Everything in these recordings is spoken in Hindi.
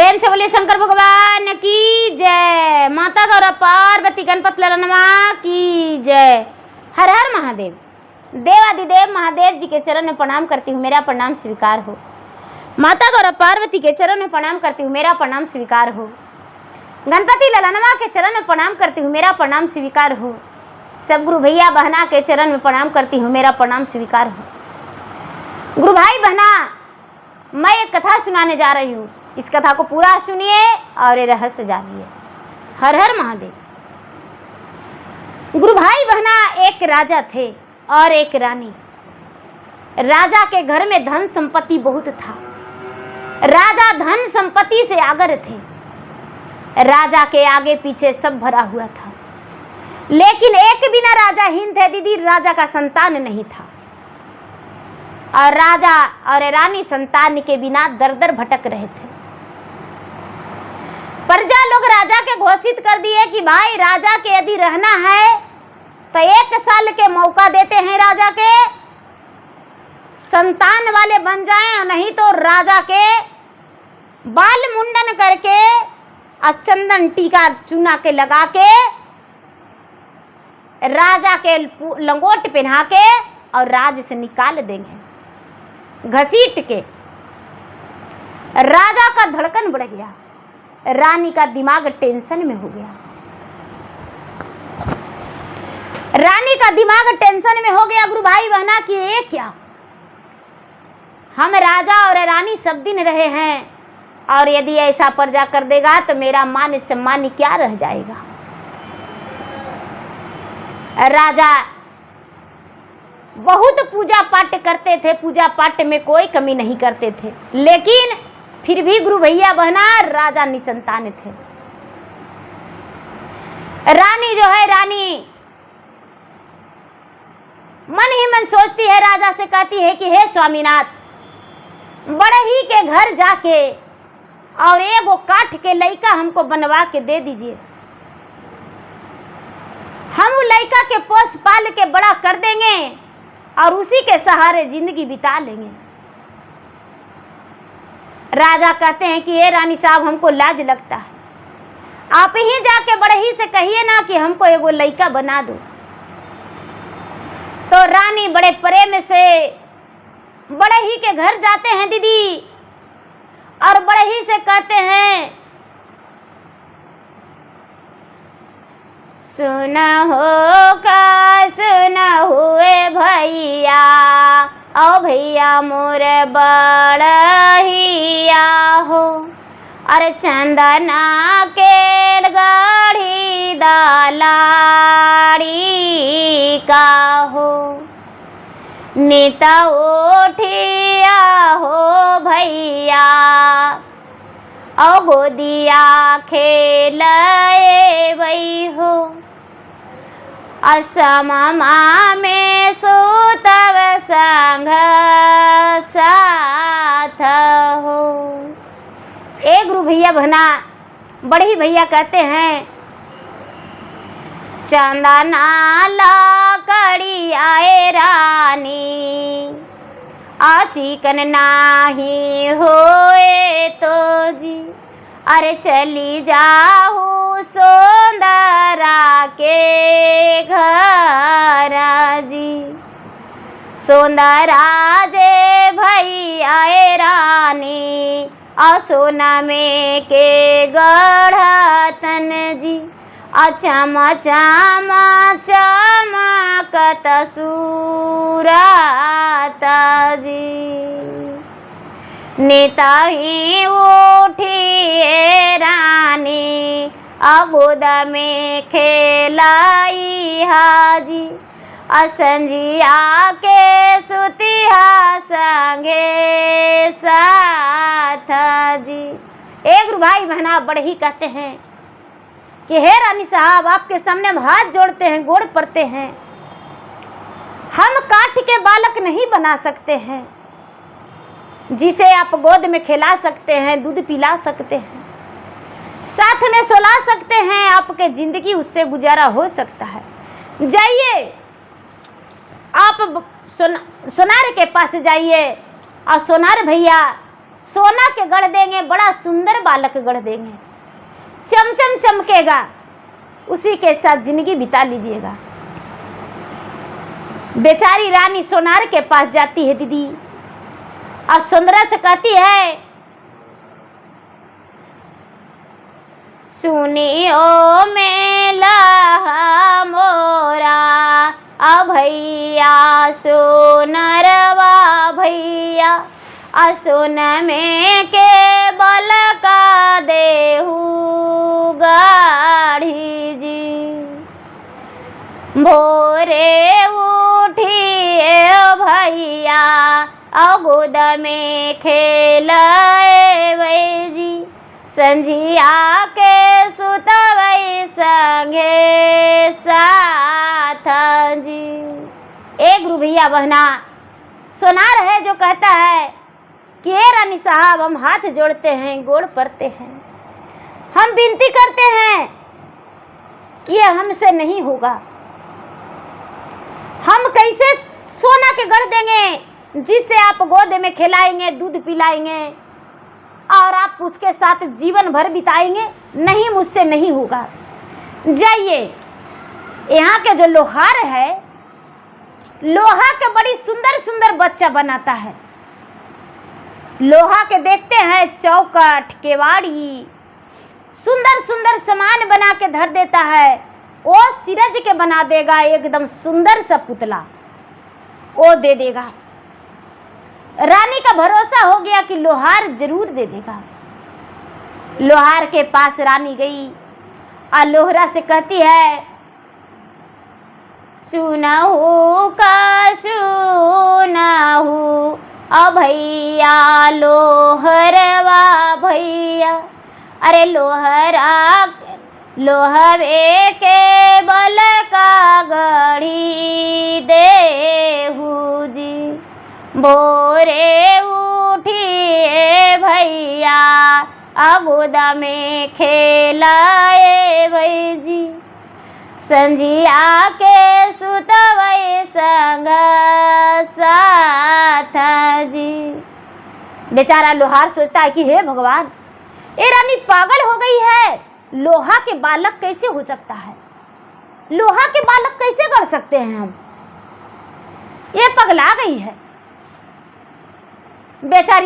प्रेम से बोलिए शंकर भगवान की जय। माता गौरा पार्वती गणपत ललनमा की जय। हर हर महादेव। देवादिदेव महादेव जी के चरण में प्रणाम करती हूँ, मेरा प्रणाम स्वीकार हो। माता गौरा पार्वती के चरण में प्रणाम करती हूँ, मेरा प्रणाम स्वीकार हो। गणपति ललनमा के चरण में प्रणाम करती हूँ, मेरा प्रणाम स्वीकार हो। सब गुरु भैया बहना के चरण में प्रणाम करती हूँ, मेरा प्रणाम स्वीकार हो। गुरु भाई बहना, मैं एक कथा सुनाने जा रही हूँ, इस कथा को पूरा सुनिए और ये रहस्य जानिए। हर हर महादेव। गुरु भाई बहना, एक राजा थे और एक रानी। राजा के घर में धन संपत्ति बहुत था। राजा धन संपत्ति से आगर थे। राजा के आगे पीछे सब भरा हुआ था, लेकिन एक बिना राजाहीन थे दीदी, राजा का संतान नहीं था। और राजा और रानी संतान के बिना दर दर भटक रहे थे। प्रजा लोग राजा के घोषित कर दिए कि भाई राजा के यदि रहना है तो 1 साल के मौका देते हैं, राजा के संतान वाले बन जाएं, नहीं तो राजा के बाल मुंडन करके और चंदन टीका चूना के लगा के, राजा के लंगोट पहना के और राज से निकाल देंगे घसीट के। राजा का धड़कन बढ़ गया, रानी का दिमाग टेंशन में हो गया। रानी का दिमाग टेंशन में हो गया गुरु भाई बहना कि ये क्या, हम राजा और रानी सब दिन रहे हैं और यदि ऐसा प्रजा कर देगा तो मेरा मान सम्मान क्या रह जाएगा। राजा बहुत पूजा पाठ करते थे, पूजा पाठ में कोई कमी नहीं करते थे, लेकिन फिर भी गुरु भैया बहना राजा निसंतान थे। रानी जो है, रानी मन ही मन सोचती है, राजा से कहती है कि हे स्वामीनाथ, बड़ही के घर जाके और एगो काठ के लइका हमको बनवा के दे दीजिए, हम उस लइका के पोस पाल के बड़ा कर देंगे और उसी के सहारे जिंदगी बिता लेंगे। राजा कहते हैं कि ये रानी साहब, हमको लाज लगता है, आप ही जाके बड़ही से कहिए ना कि हमको एगो लइका बना दो। तो रानी बड़े प्रेम से बड़ही के घर जाते हैं दीदी, और बड़ही से कहते हैं, सुना हो का सुना हुए भैया, ओ भैया मोर बड़हिया हो, अरे चंदना के गढ़ी दालाड़ी का हो, नीता उठिया हो भैया, ओ गोदिया खेलए वही हो, असमा में सुतव संग साथ हो। एक गुरु भैया बहना, बड़ही भैया कहते हैं, चंदना लकड़ी आए रानी, आ चिकन नाही होए तो जी, अरे चली जाहू सोंदरा के घर जी, सोंदरा जे भई आए रानी, आ सोना में के गढ़तन जी, चमा चमा चमकत सूरत जी, नेता ही उठिए रानी, अगोद में खेलाई हाजी, असंजिया के सुतिहा संगे साथ जी। एक गुरु भाई बहना बड़ही कहते हैं कि हे रानी साहब, आपके सामने हम हाथ जोड़ते हैं, गोड़ पड़ते हैं, हम काठ के बालक नहीं बना सकते हैं जिसे आप गोद में खिला सकते हैं, दूध पिला सकते हैं, साथ में सुला सकते हैं, आपके जिंदगी उससे गुजारा हो सकता है। जाइए आप सोनार के पास जाइए और सोनार भैया सोना के गढ़ देंगे, बड़ा सुंदर सुंदर बालक गढ़ देंगे, चमचम चमकेगा, उसी के साथ जिंदगी बिता लीजिएगा। बेचारी रानी सोनार के पास जाती है दीदी, और सुंदरा से कहती है, सुनियो मेला मोरा भैया सोनरवा भैया, सुन में के बल का देहू गाढ़ी जी, भोरे उठिए भैया गोद में खेलाए जी, संझिया के सुतवै संगे साथ जी। एक गुरु भैया बहना सोनार है जो कहता है कि हे रानी साहब, हम हाथ जोड़ते हैं, गोड़ पड़ते हैं, हम विनती करते हैं, ये हमसे नहीं होगा। हम कैसे सोना के गढ़ देंगे जिससे आप गोद में खिलाएंगे, दूध पिलाएंगे और आप उसके साथ जीवन भर बिताएंगे? नहीं, मुझसे नहीं होगा। जाइए, यहाँ के जो लोहार है, लोहा के बड़ी सुंदर सुंदर बच्चा बनाता है। लोहा के देखते हैं चौखट, केवाड़ी, सुंदर सुंदर सामान बना के धर देता है। वो सिरज के बना देगा एकदम सुंदर सा पुतला, वो दे देगा। रानी का भरोसा हो गया कि लोहार जरूर दे देगा। लोहार के पास रानी गई और लोहरा से कहती है, सुनहु का सुनहु भैया लोहरवा भैया, अरे लोहरा लोहवे के बल का गढ़ी देहू जी, भोरे उठिए भैया गोद में खेलाए भई जी, संझिया के सुतवै संग साथ जी। बेचारा लोहार सोचता है कि हे भगवान, ये रानी पागल हो गई है, लोहा के बालक कैसे हो सकता है? लोहा के बालक कैसे कर सकते हैं हम? ये पगला गई है। बेचारा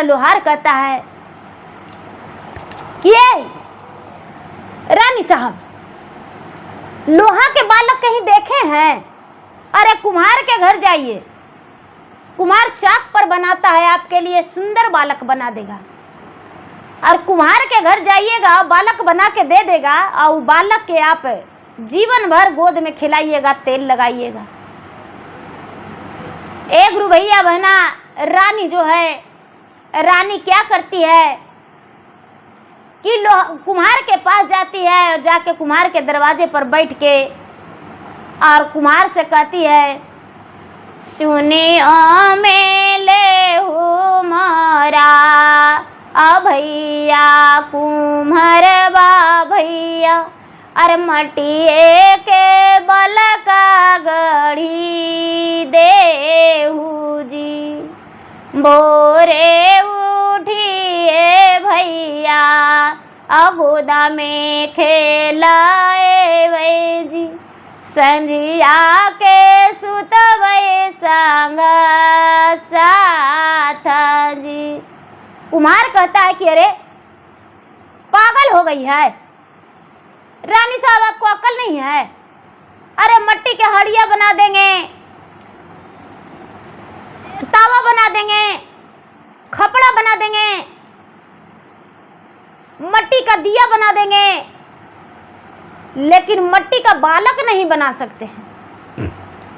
लोहार कहता है कि रानी साहब, लोहा के बालक कहीं देखे हैं? अरे कुम्हार के घर जाइए, कुम्हार चाक पर बनाता है, आपके लिए सुंदर बालक बना देगा। और कुम्हार के घर जाइएगा, बालक बना के दे देगा, और बालक के आप जीवन भर गोद में खिलाइएगा, तेल लगाइएगा। एक गुरु भैया बहना, रानी जो है, रानी क्या करती है कि कुम्हार के पास जाती है, और जाके कुम्हार के दरवाजे पर बैठ के और कुम्हार से कहती है, सुनियो मेले हो मारा भैया कुम्हारवा भैया, अरे मटिए के बल का गढ़ी देहू जी, भोरे उठिए भैया गोदा में खेलाए वै जी, संझिया के सुतवै संग साथ जी। कुम्हार कहता है कि अरे पागल हो गई है रानी साहब, आपको अक्ल नहीं है? अरे मट्टी के हड़िया बना देंगे, तावा बना देंगे, खपड़ा बना देंगे, मट्टी का दिया बना देंगे, लेकिन मट्टी का बालक नहीं बना सकते हैं।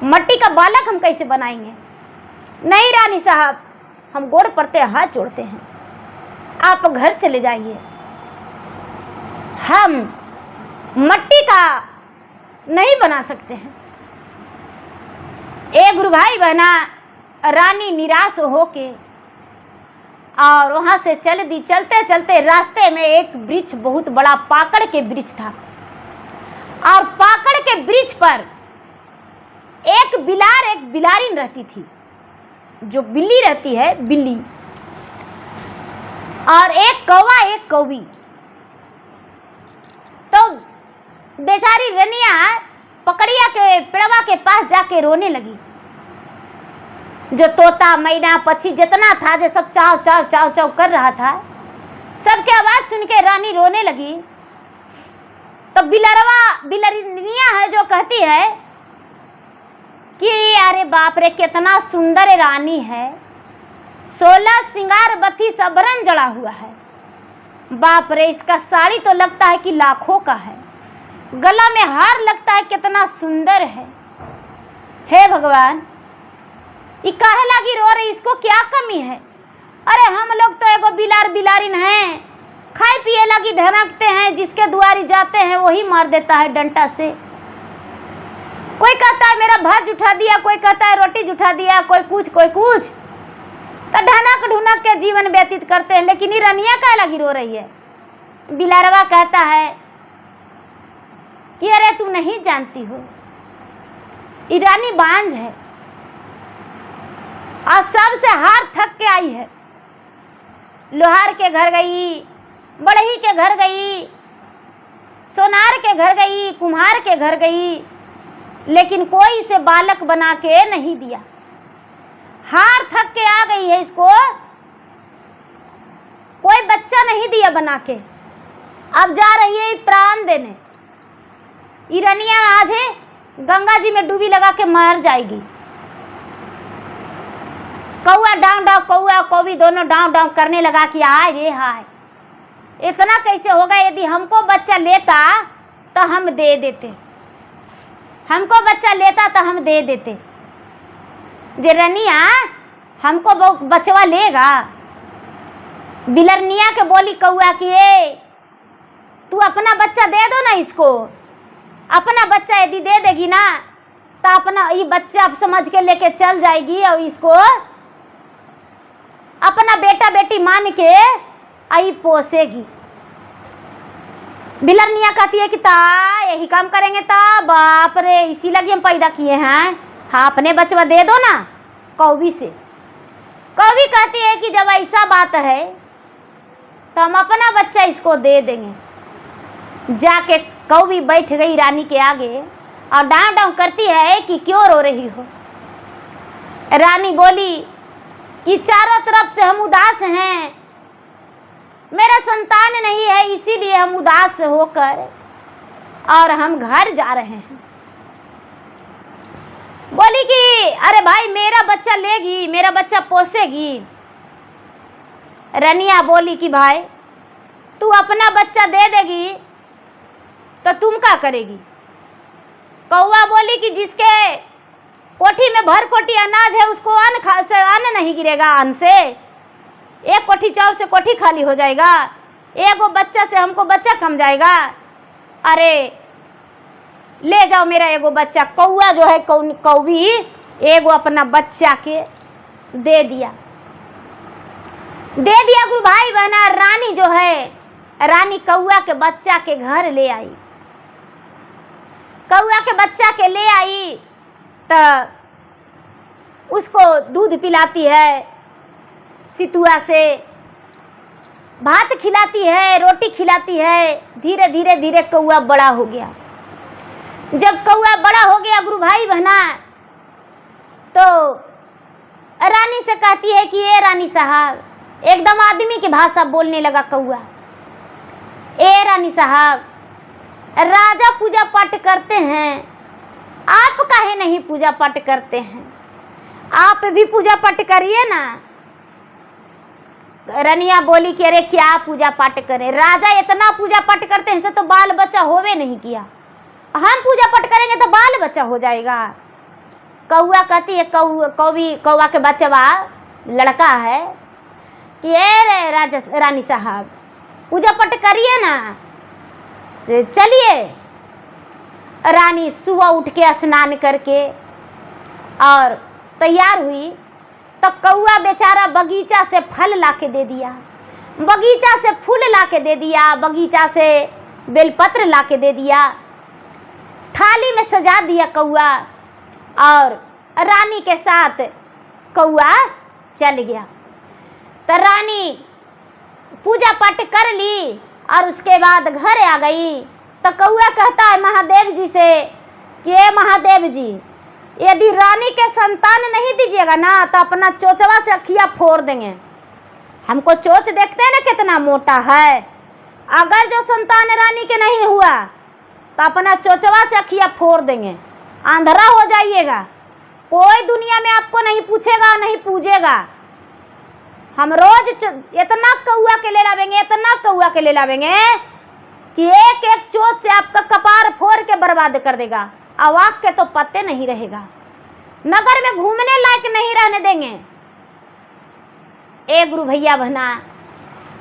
मट्टी का बालक हम कैसे बनाएंगे? नहीं रानी साहब, हम गोड़ पड़ते हाथ जोड़ते हैं, आप घर चले जाइए, हम मट्टी का नहीं बना सकते हैं। एक गुरु भाई बहना, रानी निराश होके और वहां से चल दी। चलते चलते रास्ते में एक वृक्ष, बहुत बड़ा पाकड़ के वृक्ष था, और पाकड़ के वृक्ष पर एक बिलारिन रहती थी, जो बिल्ली रहती है, बिल्ली। और एक कौवा एक कौवी। तो बेचारी रनिया पकड़िया के पेड़वा के पास जाके रोने लगी। जो तोता मैना पक्षी जितना था जो सब चाव चाव चाव चाव कर रहा था, सबके आवाज सुन के रानी रोने लगी। तो बिलरिया है जो कहती है कि अरे बाप रे कितना सुंदर रानी है, 16 श्रृंगार बत्ती सबरन जड़ा हुआ है। बाप रे इसका साड़ी तो लगता है कि लाखों का है, गला में हार लगता है कितना सुंदर है। हे भगवान, ये काहे लागी रो रही, इसको क्या कमी है? अरे हम लोग तो एगो बिलारिन हैं, खाए पिए लगी ढरकते हैं, जिसके दुआरी जाते हैं वही मार देता है डंडा से। कोई कहता है मेरा भात जुठा दिया, कोई कहता है रोटी जुठा दिया, कोई कुछ तो ढनक के जीवन व्यतीत करते हैं। लेकिन ये रनिया काहे लागी रो रही है? बिलारवा कहता है कि अरे तू नहीं जानती हो, ये रानी बांझ है और सबसे हार थक के आई है। लोहार के घर गई, बढ़ई के घर गई, सोनार के घर गई, कुम्हार के घर गई, लेकिन कोई इसे बालक बना के नहीं दिया। हार थक के आ गई है, इसको कोई बच्चा नहीं दिया बना के। अब जा रही है प्राण देने। ईरनिया आज है गंगा जी में डूबी लगा के मर जाएगी। कौआ डांव डांव, कौआ कौवी दोनों डांव डांव करने लगा कि हाय रे हाय, इतना कैसे होगा? यदि हमको बच्चा लेता तो हम दे देते, हमको बच्चा लेता तो हम दे देते। जे रनिया हमको बचवा लेगा। बिलरनिया के बोली कौआ कि ए तू अपना बच्चा दे दो ना इसको। अपना बच्चा यदि दे देगी ना तो अपना ये बच्चा समझ के लेके चल जाएगी और इसको अपना बेटा बेटी मान के आई पोसेगी। बिलरनिया कहती है कि ता यही काम करेंगे ता, बाप रे इसी लगी हम पैदा किए हैं। हाँ अपने बचवा दे दो ना कौवी से। कौवी कहती है कि जब ऐसा बात है तो हम अपना बच्चा इसको दे देंगे। जाके कौवी बैठ गई रानी के आगे और डांव डांव करती है कि क्यों रो रही हो। रानी बोली कि चारों तरफ से हम उदास हैं, मेरा संतान नहीं है, इसीलिए हम उदास होकर और हम घर जा रहे हैं। बोली कि अरे भाई मेरा बच्चा लेगी, मेरा बच्चा पोसेगी। रनिया बोली कि भाई तू अपना बच्चा दे देगी तो तुम क्या करेगी? कौवा बोली कि जिसके कोठी में भर कोठी अनाज है उसको अन्न नहीं गिरेगा, अन्न से एक कोठी चाव से कोठी खाली हो जाएगा, एगो बच्चा से हमको बच्चा कम जाएगा। अरे ले जाओ मेरा एगो बच्चा। कौआ जो है कौवी एगो अपना बच्चा के दे दिया गुरु भाई बहना। रानी जो है, रानी कौआ के बच्चा के घर ले आई। कौआ के बच्चा के ले आई तो उसको दूध पिलाती है, सितुआ से भात खिलाती है, रोटी खिलाती है। धीरे धीरे धीरे कौआ बड़ा हो गया। जब कौआ बड़ा हो गया गुरु भाई बहना तो रानी से कहती है कि ये रानी साहब, एकदम आदमी की भाषा बोलने लगा कौआ। ए रानी साहब, राजा पूजा पाठ करते हैं, आप काहे नहीं पूजा पाठ करते हैं? आप भी पूजा पाठ करिए ना। रनिया बोली कि अरे क्या पूजा पाठ करें, राजा इतना पूजा पाठ करते हैं, तो बाल बच्चा होवे नहीं किया, हम पूजा पाठ करेंगे तो बाल बच्चा हो जाएगा। कौआ कहती है कौवा के बच्चा लड़का है कि ए रानी साहब पूजा पाठ करिए ना। चलिए। रानी सुबह उठ के स्नान करके और तैयार हुई तो कौआ बेचारा बगीचा से फल लाके दे दिया, बगीचा से फूल लाके दे दिया, बगीचा से बेलपत्र लाके दे दिया, थाली में सजा दिया कौआ और रानी के साथ कौआ चल गया। तो रानी पूजा पाठ कर ली और उसके बाद घर आ गई तो कौआ कहता है महादेव जी से कि हे महादेव जी, यदि रानी के संतान नहीं दीजिएगा ना तो अपना चोचवा से अखियाँ फोड़ देंगे। हमको चोच देखते हैं ना कितना मोटा है। अगर जो संतान रानी के नहीं हुआ तो अपना चोचवा से अखियाँ फोड़ देंगे, अंधेरा हो जाइएगा। कोई दुनिया में आपको नहीं पूछेगा, नहीं पूजेगा। हम रोज इतना कौआ के ले लावेंगे, इतना कौआ के ले लावेंगे कि एक एक चोट से आपका कपार फोड़ के बर्बाद कर देगा। आवाज के तो पत्ते नहीं रहेगा, नगर में घूमने लायक नहीं रहने देंगे। एक गुरु भैया बहना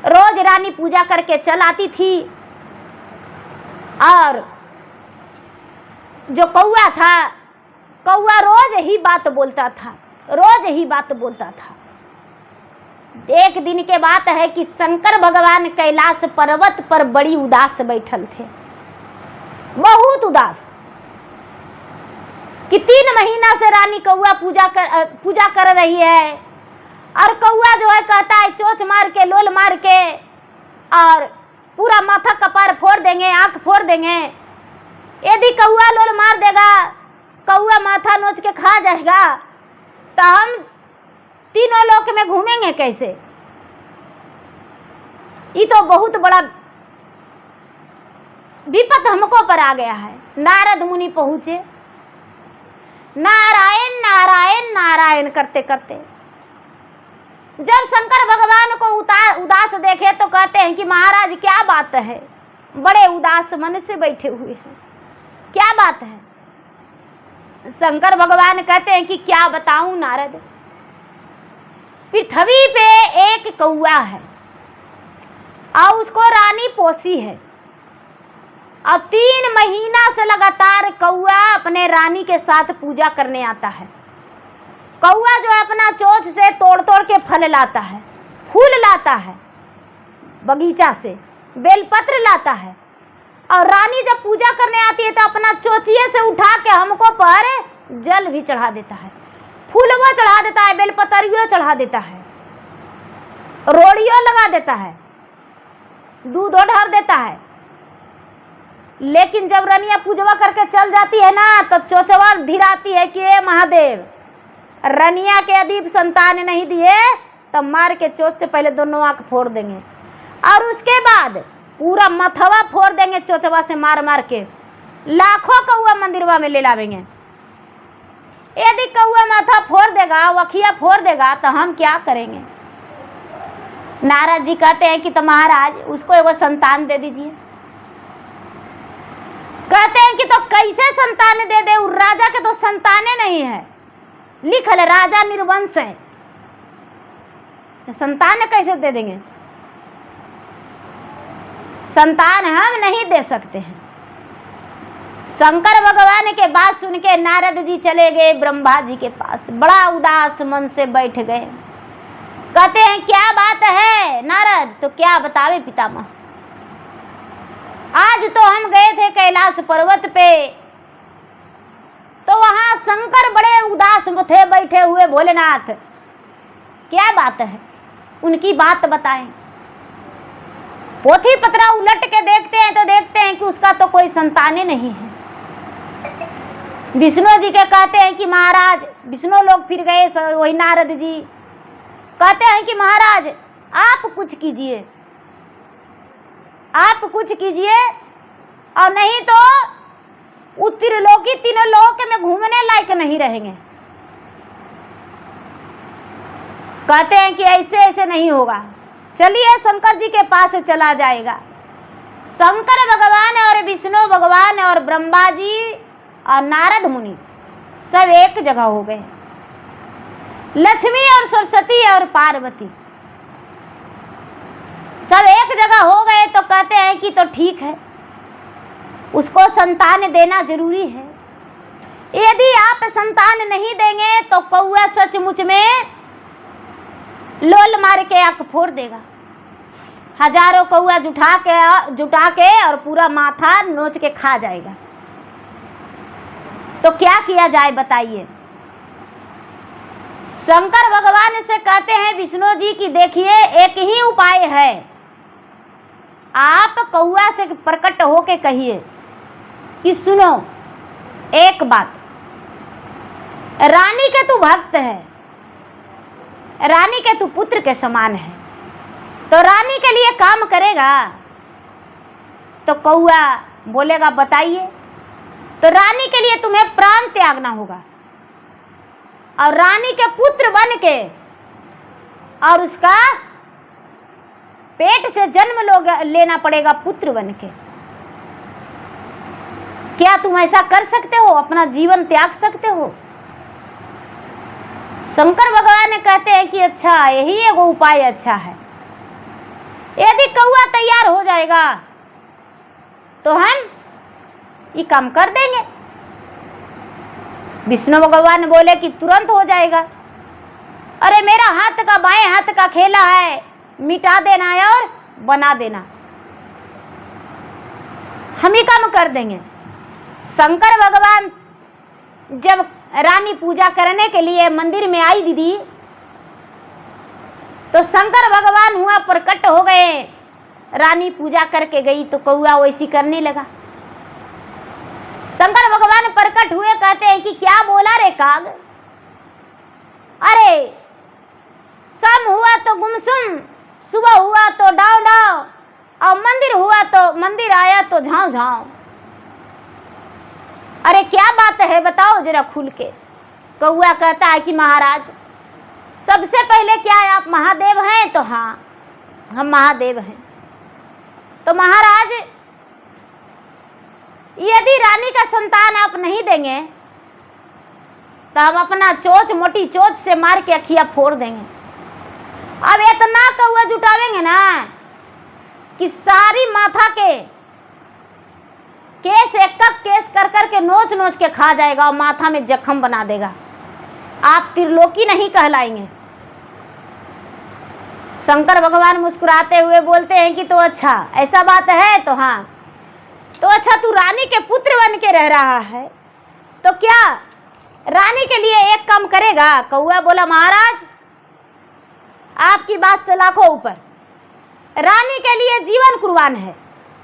रोज रानी पूजा करके चल आती थी और जो कौआ था, कौआ रोज ही बात बोलता था, रोज ही बात बोलता था। एक दिन के बात है कि शंकर भगवान कैलाश पर्वत पर बड़ी उदास बैठल थे, बहुत उदास, कि 3 महीना से रानी कौआ पूजा कर रही है और कौआ जो है कहता है चोच मार के, लोल मार के और पूरा माथा कपार फोड़ देंगे, आंख फोड़ देंगे। यदि कौआ लोल मार देगा, कौआ माथा नोच के खा जाएगा तो हम तीनों लोक में घूमेंगे कैसे? ये तो बहुत बड़ा विपत हमको पर आ गया है। नारद मुनि पहुंचे, नारायण नारायण नारायण करते करते जब शंकर भगवान को उदास देखे तो कहते हैं कि महाराज क्या बात है, बड़े उदास मन से बैठे हुए हैं, क्या बात है? शंकर भगवान कहते हैं कि क्या बताऊं नारद, पृथ्वी पे एक कौआ है और उसको रानी पोसी है और 3 महीना से लगातार कौआ अपने रानी के साथ पूजा करने आता है। कौआ जो है अपना चोंच से तोड़ तोड़ के फल लाता है, फूल लाता है, बगीचा से बेलपत्र लाता है और रानी जब पूजा करने आती है तो अपना चोचिए से उठा के हमको पर जल भी चढ़ा देता है, फूलवा चढ़ा देता है, बेलपतरियो चढ़ा देता है, रोड़ियों लगा देता है, दूधो ढार देता है। लेकिन जब रनिया पूजवा करके चल जाती है ना तो चोचवा धीराती है कि हे महादेव, रनिया के यदि संतान नहीं दिए तो मार के चोच से पहले दोनों आंख फोड़ देंगे और उसके बाद पूरा मथवा फोड़ देंगे, चोचवा से मार मार के लाखों कौआ मंदिरवा में ले लावेंगे। यदि कौआ माथा फोड़ देगा, वखिया फोड़ देगा तो हम क्या करेंगे? नारद जी कहते हैं कि तो महाराज उसको एगो संतान दे दीजिए। कहते हैं कि तो कैसे संतान दे दे, राजा के तो संताने नहीं है, लिखल है राजा निर्वंश है, तो संतान कैसे दे देंगे? संतान हम नहीं दे सकते हैं। शंकर भगवान के बात सुन के नारद जी चले गए ब्रह्मा जी के पास, बड़ा उदास मन से बैठ गए। कहते हैं क्या बात है नारद? तो क्या बतावे पितामह, आज तो हम गए थे कैलाश पर्वत पे तो वहां शंकर बड़े उदास थे बैठे हुए, भोलेनाथ क्या बात है, उनकी बात बताएं। पोथी पत्रा उलट के देखते हैं तो देखते हैं कि उसका तो कोई संताने नहीं है। विष्णु जी के कहते हैं कि महाराज, विष्णु लोग फिर गए, वही नारद जी कहते हैं कि महाराज आप कुछ कीजिए, आप कुछ कीजिए और नहीं तो उत्तिरलोकी 3 लोक में घूमने लायक नहीं रहेंगे। कहते हैं कि ऐसे ऐसे नहीं होगा, चलिए शंकर जी के पास चला जाएगा। शंकर भगवान और विष्णु भगवान और ब्रह्मा जी और नारद मुनि सब एक जगह हो गए। लक्ष्मी और सरस्वती और पार्वती सब एक जगह हो गए तो कहते हैं कि तो ठीक है, उसको संतान देना जरूरी है। यदि आप संतान नहीं देंगे तो कौआ सचमुच में लोल मार के आंख फोड़ देगा। हजारों कौआ जुटा के और पूरा माथा नोच के खा जाएगा। तो क्या किया जाए बताइए? शंकर भगवान से कहते हैं विष्णु जी की देखिए एक ही उपाय है, कौआ से प्रकट होके कहिए कि सुनो एक बात, रानी के तू भक्त है, रानी के तू पुत्र के समान है, तो रानी के लिए काम करेगा? तो कौआ बोलेगा बताइए। तो रानी के लिए तुम्हें प्राण त्यागना होगा और रानी के पुत्र बन के और उसका पेट से जन्म लेना पड़ेगा पुत्र बन के। क्या तुम ऐसा कर सकते हो? अपना जीवन त्याग सकते हो? शंकर भगवान कहते हैं कि अच्छा, यही एगो उपाय अच्छा है। यदि कौआ तैयार हो जाएगा तो हम ये काम कर देंगे। विष्णु भगवान बोले कि तुरंत हो जाएगा। अरे मेरा हाथ का बाएं हाथ का खेला है, मिटा देना है और बना देना, हम ही काम कर देंगे। शंकर भगवान जब रानी पूजा करने के लिए मंदिर में आई दीदी, तो शंकर भगवान हुआ प्रकट हो गए। रानी पूजा करके गई तो कौआ वैसी करने लगा। शंकर भगवान प्रकट हुए, कहते हैं कि क्या बोला रे काग? अरे शाम हुआ तो गुमसुम, सुबह हुआ तो डाव डाव, और मंदिर हुआ तो मंदिर आया तो झाँव झाँव। अरे क्या बात है, बताओ जरा खुल के। कौआ कहता है कि महाराज, सबसे पहले क्या है, आप महादेव हैं? तो हाँ, हम महादेव हैं। तो महाराज, यदि रानी का संतान आप नहीं देंगे तो हम अपना चोंच, मोटी चोंच से मार के अखियां फोड़ देंगे। अब इतना कौआ जुटावेंगे ना कि सारी माथा के केस एक केस कर करके नोच नोच के खा जाएगा और माथा में जख्म बना देगा। आप त्रिलोकी नहीं कहलाएंगे। शंकर भगवान मुस्कुराते हुए बोलते हैं कि तो अच्छा, ऐसा बात है तो हाँ, तो अच्छा, तू रानी के पुत्र बन के रह रहा है तो क्या रानी के लिए एक काम करेगा? कौआ बोला महाराज, आपकी बात से लाखों ऊपर, रानी के लिए जीवन कुर्बान है,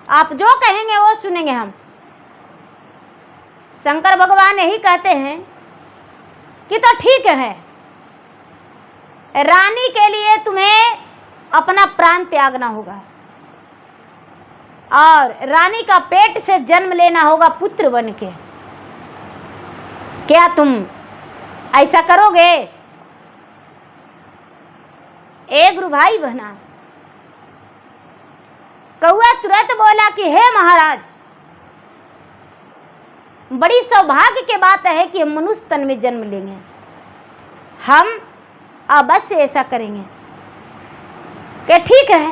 आप जो कहेंगे वो सुनेंगे हम। शंकर भगवान यही कहते हैं कि तो ठीक है, रानी के लिए तुम्हें अपना प्राण त्यागना होगा और रानी का पेट से जन्म लेना होगा पुत्र बन के। क्या तुम ऐसा करोगे? गुरु भाई बहना, कौआ तुरंत बोला कि हे महाराज, बड़ी सौभाग्य की बात है कि हम मनुष्य तन में जन्म लेंगे, हम अवश्य ऐसा करेंगे। कि ठीक है,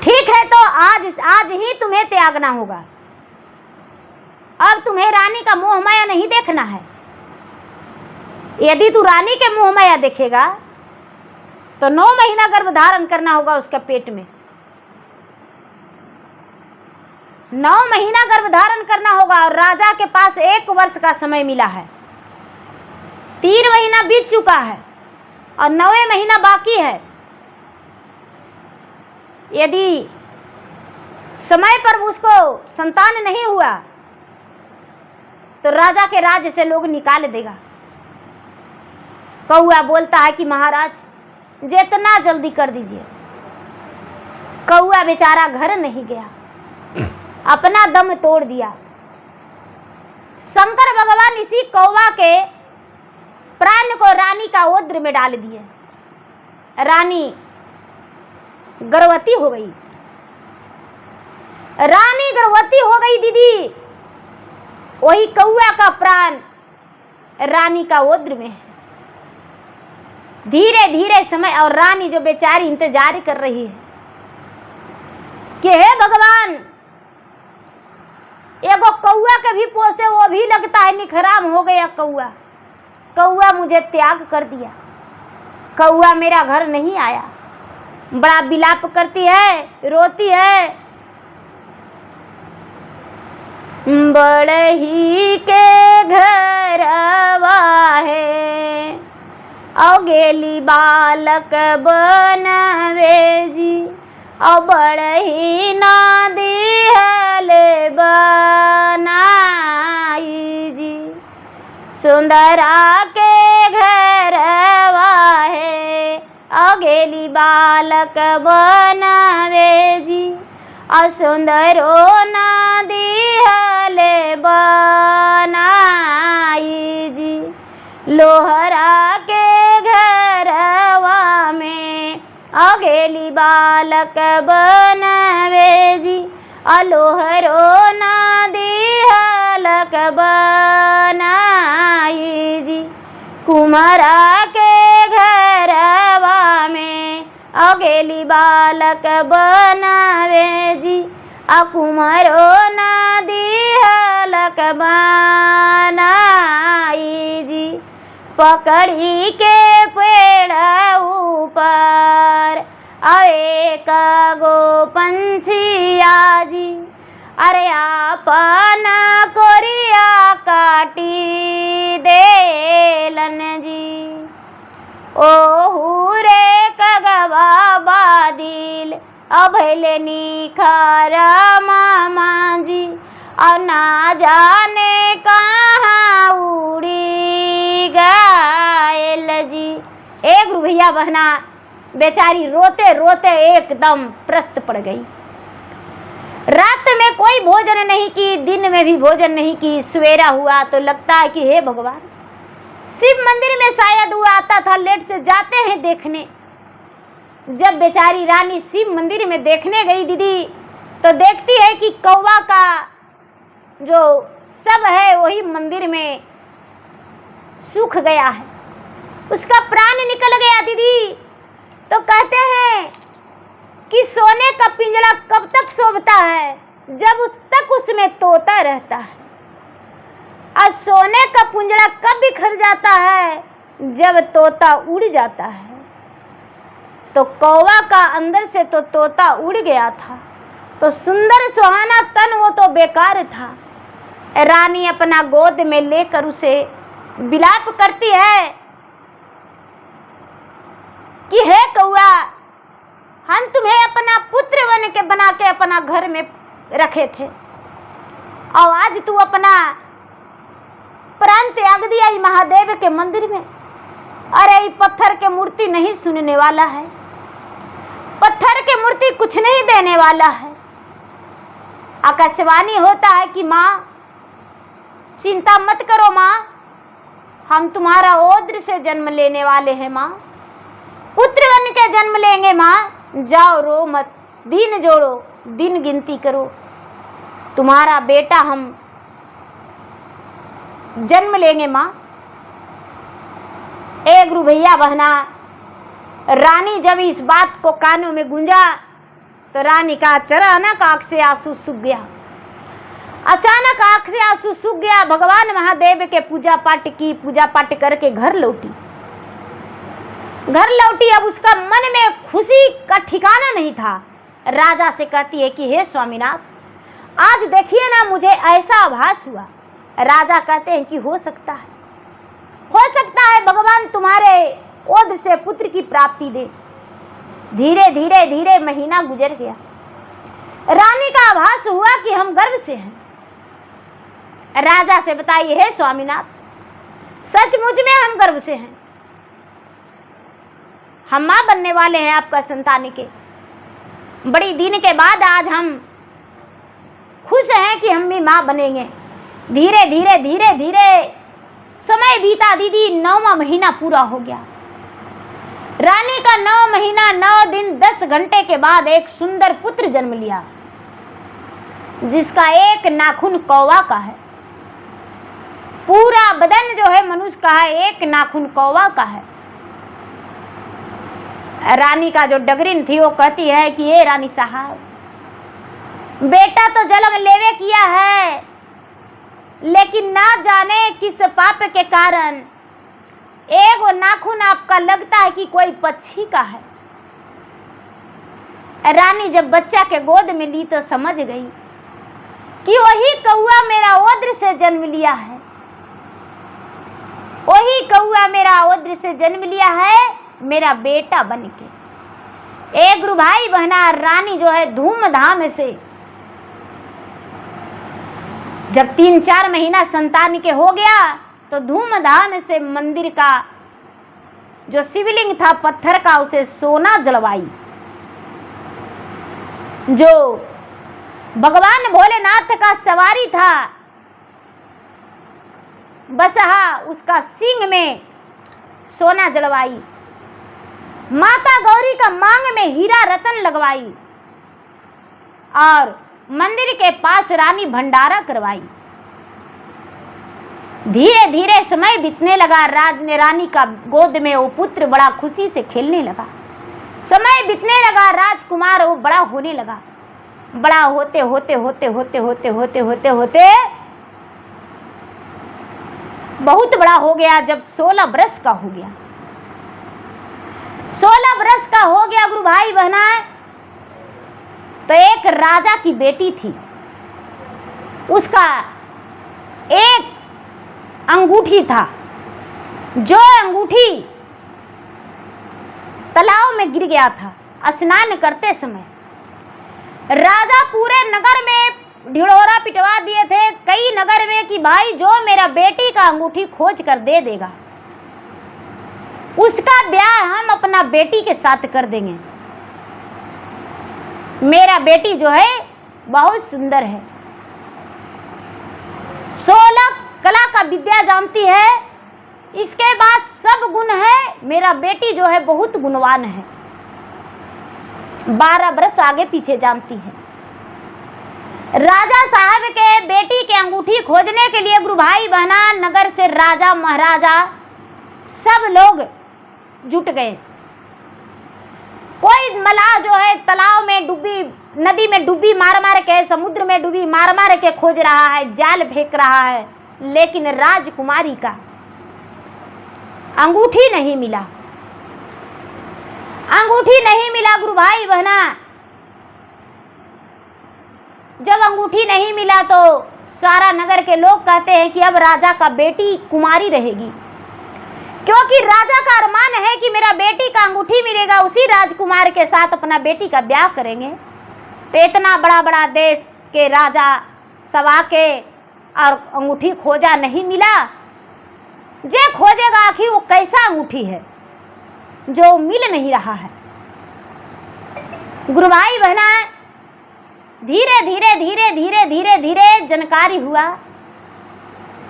ठीक है, तो आज ही तुम्हें त्यागना होगा। अब तुम्हें रानी का मोह माया नहीं देखना है। यदि तू रानी के मोह माया देखेगा तो 9 महीना गर्भ धारण करना होगा उसका पेट में। 9 महीना गर्भ धारण करना होगा और राजा के पास 1 वर्ष का समय मिला है। 3 महीना बीत चुका है और 9वें महीना बाकी है। यदि समय पर उसको संतान नहीं हुआ तो राजा के राज्य से लोग निकाल देगा। कौआ बोलता है कि महाराज, जितना जल्दी कर दीजिए। कौआ बेचारा घर नहीं गया, अपना दम तोड़ दिया। शंकर भगवान इसी कौवा के प्राण को रानी का ओद्र में डाल दिए। रानी गर्भवती हो गई। रानी गर्भवती हो गई दीदी। वही कौआ का प्राण रानी का ओद्र में है। धीरे धीरे समय, और रानी जो बेचारी इंतजार कर रही है कि हे भगवान, एगो कौआ के भी पोसे, वो भी लगता है निखराम हो गया। कौआ मुझे त्याग कर दिया। कौआ मेरा घर नहीं आया। बड़ा विलाप करती है, रोती है। बड़ही के घरवा है, औ गेली बालक बनवे जी, और बड़ही नदी हले बनाई जी। सुंदरा के घरवा है अगेली बालक बनावे जी। और सुंदरो नदी हले बनाई जी। लोहरा के घरवा में अगेली बालक बनावे जी। लोहरो नदी हलक बनाई जी। कुम्हारा के घरवा में अगेली बालक बनावे जी। कुम्हारो नदी हलक बनाई जी। पकड़ी के पेड़ ऊपर एक गो पंछिया जी। अरे आपन कोरिया काटी देलन जी। ओहू रे कगवा बादिल अभले निखारा मामा जी। और ना जाने कहाँ उड़ी गायल जी। एक भैया बहना बेचारी रोते रोते एकदम प्रस्त पड़ गई। रात में कोई भोजन नहीं की, दिन में भी भोजन नहीं की। सवेरा हुआ तो लगता है कि हे भगवान, शिव मंदिर में शायद वो आता था, लेट से जाते हैं देखने। जब बेचारी रानी शिव मंदिर में देखने गई दीदी, तो देखती है कि कौवा का जो सब है वही मंदिर में सूख गया है, उसका प्राण निकल गया दीदी। तो कहते हैं कि सोने का पिंजरा कब तक शोभता है, जब उस तक उसमें तोता रहता है। और सोने का पिंजरा कब बिखर जाता है, जब तोता उड़ जाता है। तो कौवा का अंदर से तो तोता उड़ गया था, तो सुंदर सुहाना तन वो तो बेकार था। रानी अपना गोद में लेकर उसे विलाप करती है कि हे कौआ, हम तुम्हें अपना पुत्र बना के अपना घर में रखे थे, और आज तू अपना प्राण त्याग दिया ही महादेव के मंदिर में। अरे ये पत्थर के मूर्ति नहीं सुनने वाला है, पत्थर के मूर्ति कुछ नहीं देने वाला है। आकाशवाणी होता है कि माँ चिंता मत करो माँ, हम तुम्हारा ओद्र से जन्म लेने वाले हैं माँ, पुत्र बन के जन्म लेंगे माँ। जाओ रो मत, दिन जोड़ो, दिन गिनती करो, तुम्हारा बेटा हम जन्म लेंगे माँ। एक भैया बहना, रानी जब इस बात को कानों में गूंजा तो रानी का अचानक आंख से आंसू सूख गया। अचानक आंख से आंसू सूख गया। भगवान महादेव के पूजा पाठ करके घर लौटी। अब उसका मन में खुशी का ठिकाना नहीं था। राजा से कहती है कि हे स्वामीनाथ, आज देखिए ना मुझे ऐसा आभास हुआ। राजा कहते हैं कि हो सकता है भगवान तुम्हारे ओद्र से पुत्र की प्राप्ति दे। धीरे धीरे महीना गुजर गया। रानी का आभास हुआ कि हम गर्भ से हैं। राजा से बताइए हे स्वामीनाथ, सचमुच में हम गर्भ से हैं, हम मां बनने वाले हैं आपका संतान के। बड़ी दिन के बाद आज हम खुश हैं कि हम भी मां बनेंगे। धीरे धीरे समय बीता दीदी। 9वां महीना पूरा हो गया। रानी का 9 महीना 9 दिन 10 घंटे के बाद एक सुंदर पुत्र जन्म लिया, जिसका एक नाखून कौवा का है। पूरा बदन जो है मनुष्य का है, एक नाखून कौवा का है। रानी का जो डगरिन थी वो कहती है कि ये रानी साहब, बेटा तो जन्म लेवे किया है, लेकिन ना जाने किस पाप के कारण एगो नाखून आपका लगता है कि कोई पक्षी का है। रानी जब बच्चा के गोद में ली तो समझ गई कि वही कौआ मेरा ओद्र से जन्म लिया है, वही कौआ मेरा ओद्र से जन्म लिया है, मेरा बेटा बनके। एक गुरु भाई बहना, रानी जो है धूमधाम से जब 3-4 महीना संतान के हो गया तो धूमधाम से मंदिर का जो शिवलिंग था पत्थर का उसे सोना जलवाई। जो भगवान भोलेनाथ का सवारी था बसहा, उसका सींग में सोना जलवाई। माता गौरी का मांग में हीरा रतन लगवाई और मंदिर के पास रानी भंडारा करवाई। धीरे धीरे समय बीतने लगा। रानी का गोद में वो पुत्र बड़ा खुशी से खेलने लगा। समय बीतने लगा, राजकुमार वो बड़ा होने लगा। बड़ा होते होते होते होते होते होते होते होते बहुत बड़ा हो गया। जब 16 वर्ष का हो गया, 16 वर्ष का हो गया गुरु भाई बहना, तो एक राजा की बेटी थी। उसका एक अंगूठी था, जो अंगूठी तालाब में गिर गया था स्नान करते समय। राजा पूरे नगर में ढिढोरा पिटवा दिए थे, कई नगर में, कि भाई जो मेरा बेटी का अंगूठी खोज कर दे देगा उसका ब्याह हम अपना बेटी के साथ कर देंगे। मेरा बेटी जो है बहुत सुंदर है, 16 कला का विद्या जानती है, इसके बाद सब गुण है। मेरा बेटी जो है बहुत गुणवान है, 12 वर्ष आगे पीछे जानती है। राजा साहब के बेटी के अंगूठी खोजने के लिए गुरु भाई बहना नगर से राजा महाराजा सब लोग जुट गए। कोई मलाह जो है तालाब में डूबी, नदी में डूबी मार मार के, समुद्र में डूबी मार मार के खोज रहा है, जाल फेंक रहा है, लेकिन राजकुमारी का अंगूठी नहीं मिला। अंगूठी नहीं मिला गुरु भाई बहना। जब अंगूठी नहीं मिला तो सारा नगर के लोग कहते हैं कि अब राजा का बेटी कुमारी रहेगी, क्योंकि राजा का अरमान है कि मेरा बेटी का अंगूठी मिलेगा, उसी राजकुमार के साथ अपना बेटी का ब्याह करेंगे। तो इतना बड़ा बड़ा देश के राजा सवा के और अंगूठी खोजा नहीं मिला। जे खोजेगा आखिर वो कैसा अंगूठी है जो मिल नहीं रहा है। गुरु भाई बहना धीरे धीरे धीरे धीरे धीरे धीरे जानकारी हुआ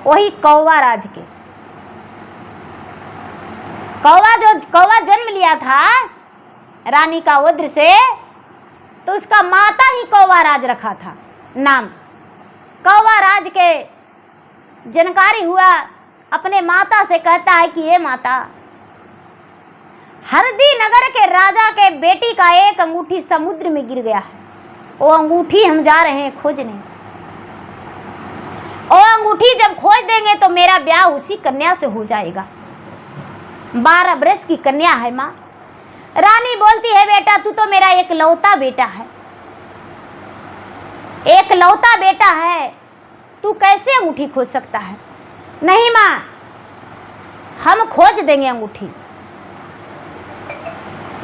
वही कौवा राज के। कौवा जन्म लिया था रानी का वज्र से, तो उसका माता ही कौवा राज रखा था नाम। कौवा राज के जानकारी हुआ, अपने माता से कहता है कि ये माता, हरदी नगर के राजा के बेटी का एक अंगूठी समुद्र में गिर गया है, वो अंगूठी हम जा रहे हैं खोजने। वो अंगूठी जब खोज देंगे तो मेरा ब्याह उसी कन्या से हो जाएगा। 12 वर्ष की कन्या है माँ। रानी बोलती है बेटा तू तो मेरा एक लौता बेटा है, एक लौता बेटा है, तू कैसे अंगूठी खोज सकता है? नहीं माँ, हम खोज देंगे अंगूठी।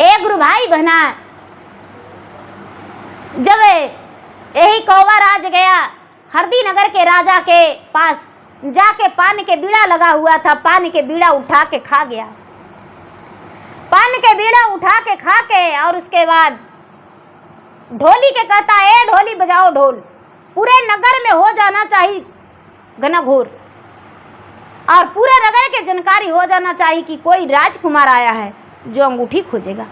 एक गुरु भाई बहना जब यही कौवा राज गया हरदी नगर के राजा के पास, जाके पान के बीड़ा लगा हुआ था, पान के बीड़ा उठा के खा गया। पान के बीड़ा उठा के खा के और उसके बाद ढोली के कहता है ढोली बजाओ ढोल, पूरे नगर में हो जाना चाहिए घनघोर, और पूरे नगर के जानकारी हो जाना चाहिए कि कोई राजकुमार आया है जो अंगूठी खोजेगा।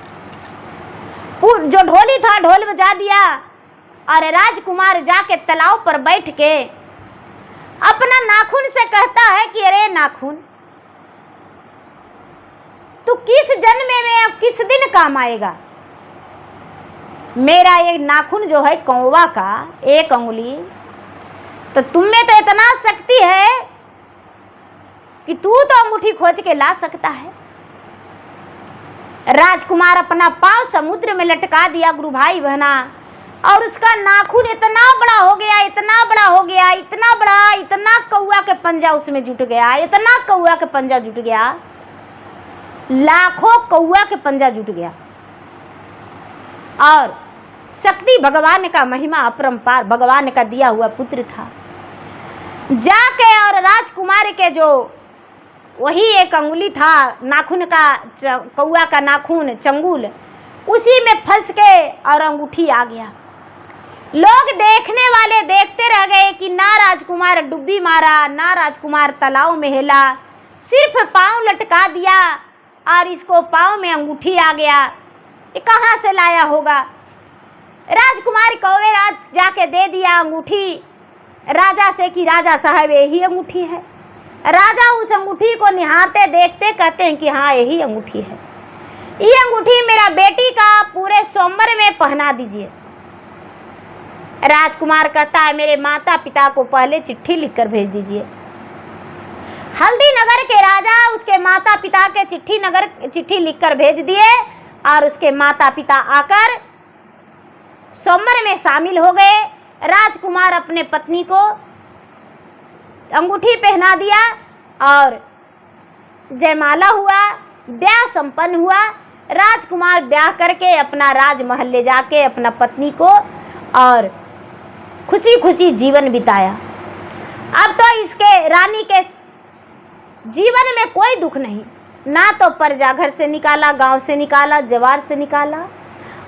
जो ढोली था ढोल बजा दिया और राजकुमार जाके तालाब पर बैठ के अपना नाखून से कहता है कि अरे नाखून, तू किस जन्म में अब किस दिन काम आएगा? मेरा ये नाखून जो है कौवा का एक अंगुली, तो तुम में तो इतना शक्ति है कि तू तो अंगूठी खोज के ला सकता है। राजकुमार अपना पांव समुद्र में लटका दिया गुरु भाई बहना, और उसका नाखून इतना बड़ा हो गया, इतना बड़ा हो गया, इतना बड़ा, इतना कौआ के पंजा उसमें जुट गया, इतना कौआ के पंजा जुट गया, लाखों कौआ के पंजा जुट गया। और शक्ति भगवान का महिमा अपरंपार, भगवान का दिया हुआ पुत्र था। जाके और राजकुमार के जो वही एक अंगुली था नाखून का, कौआ का नाखून चंगुल, उसी में फंस के और अंगूठी आ गया। लोग देखने वाले देखते रह गए कि ना राजकुमार डुब्बी मारा, ना राजकुमार तालाब में हिला, सिर्फ पाँव लटका दिया और इसको पाँव में अंगूठी आ गया। ये कहाँ से लाया होगा? राजकुमार कौवे राज जाके दे दिया अंगूठी राजा से कि राजा साहब यही अंगूठी है। राजा उस अंगूठी को निहारते देखते कहते हैं कि हाँ यही अंगूठी है, ये अंगूठी मेरा बेटी का पूरे स्वयंवर में पहना दीजिए। राजकुमार कहता है मेरे माता पिता को पहले चिट्ठी लिखकर भेज दीजिए। हल्दी नगर के राजा उसके माता पिता के चिट्ठी लिखकर भेज दिए और उसके माता पिता आकर स्वयंवर में शामिल हो गए। राजकुमार अपने पत्नी को अंगूठी पहना दिया और जयमाला हुआ, ब्याह संपन्न हुआ। राजकुमार ब्याह करके अपना राजमहल ले जाके अपना पत्नी को और खुशी खुशी जीवन बिताया। अब तो इसके रानी के जीवन में कोई दुख नहीं, ना तो प्रजा घर से निकाला, गांव से निकाला, जवार से निकाला,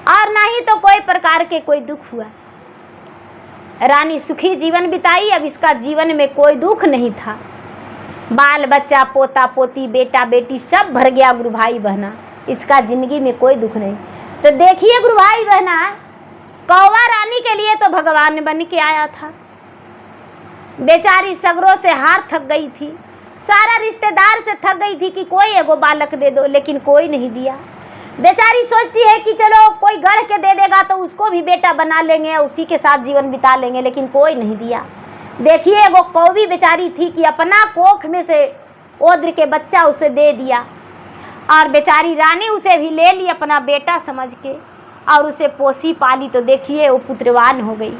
और ना ही तो कोई प्रकार के कोई दुख हुआ। रानी सुखी जीवन बिताई। अब इसका जीवन में कोई दुख नहीं था। बाल बच्चा, पोता पोती, बेटा बेटी सब भर गया, गुरु भाई बहना, इसका जिंदगी में कोई दुख नहीं। तो देखिए गुरु भाई बहना, कौवा रानी के लिए तो भगवान बन के आया था। बेचारी सगरों से हार थक गई थी, सारा रिश्तेदार से थक गई थी कि कोई एगो बालक दे दो, लेकिन कोई नहीं दिया। बेचारी सोचती है कि चलो कोई गढ़ के दे देगा तो उसको भी बेटा बना लेंगे, उसी के साथ जीवन बिता लेंगे, लेकिन कोई नहीं दिया। देखिए एगो कौवी बेचारी थी कि अपना कोख में से ओद्र के बच्चा उसे दे दिया और बेचारी रानी उसे भी ले ली अपना बेटा समझ के और उसे पोसी पाली। तो देखिए वो पुत्रवान हो गई।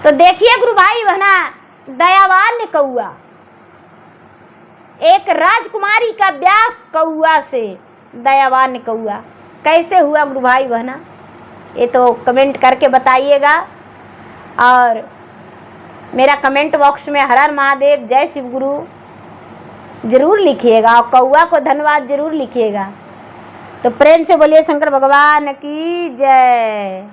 तो देखिए गुरु भाई बहना, दयावान कौआ, एक राजकुमारी का ब्याह कौआ से, दयावान कौआ कैसे हुआ गुरु भाई बहना, ये तो कमेंट करके बताइएगा। और मेरा कमेंट बॉक्स में हर हर महादेव, जय शिव गुरु जरूर लिखिएगा और कौआ को धन्यवाद जरूर लिखिएगा। तो प्रेम से बोलिए शंकर भगवान की जय।